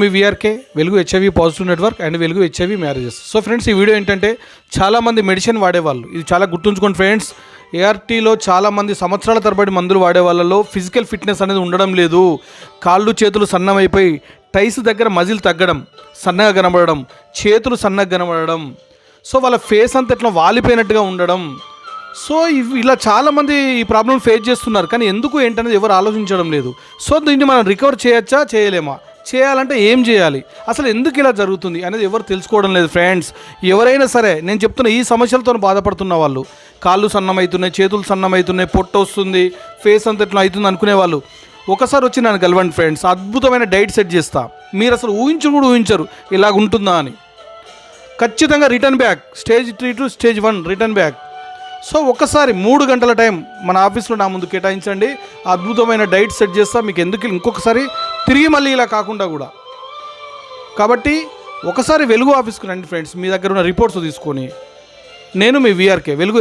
మీ VRK వెలుగు HIV positive network and వెలుగు HIV marriages. So friends, ఈ వీడియో ఏంటంటే చాలామంది మెడిసిన్ వాడేవాళ్ళు, ఇది చాలా గుర్తుంచుకోండి ఫ్రెండ్స్. ఏఆర్టీలో చాలామంది సంవత్సరాల తరబడి మందులు వాడే వాళ్ళలో ఫిజికల్ ఫిట్నెస్ అనేది ఉండడం లేదు. కాళ్ళు చేతులు సన్నమైపోయి టైస్ దగ్గర మజిల్ తగ్గడం, సన్నగా కనబడడం, చేతులు సన్నగా కనబడడం, సో వాళ్ళ ఫేస్ అంతా ఇట్లా వాలిపోయినట్టుగా ఉండడం. సో ఇలా చాలామంది ఈ ప్రాబ్లం ఫేస్ చేస్తున్నారు, కానీ ఎందుకు ఏంటనేది ఎవరు ఆలోచించడం లేదు. సో దీన్ని మనం రికవర్ చేయొచ్చా, చేయలేమా, చేయాలంటే ఏం చేయాలి, అసలు ఎందుకు ఇలా జరుగుతుంది అనేది ఎవరు తెలుసుకోవడం లేదు ఫ్రెండ్స్. ఎవరైనా సరే నేను చెప్తున్న ఈ సమస్యలతో బాధపడుతున్న వాళ్ళు, కాళ్ళు సన్నమవుతున్నాయి, చేతులు సన్నమవుతున్నాయి, పొట్ట వస్తుంది, ఫేస్ అంతా ఇట్లా అవుతుంది అనుకునే వాళ్ళు ఒకసారి వచ్చి నన్ను కలవండి ఫ్రెండ్స్. అద్భుతమైన డైట్ సెట్ చేస్తా, మీరు అసలు ఊహించరు ఇలాగ ఉంటుందా అని. ఖచ్చితంగా return back, stage 3 to stage 1 return back. So ఒక్కసారి 3 గంటల టైం మన ఆఫీస్లో నా ముందు కేటాయించండి, అద్భుతమైన డైట్ సెట్ చేస్తా మీకు. ఎందుకు ఇంకొకసారి తిరిగి మళ్ళీ ఇలా కాకుండా కూడా. కాబట్టి ఒకసారి వెలుగు ఆఫీస్కి రండి ఫ్రెండ్స్, మీ దగ్గర ఉన్న రిపోర్ట్స్ తీసుకొని. నేను మీ వీఆర్కే వెలుగు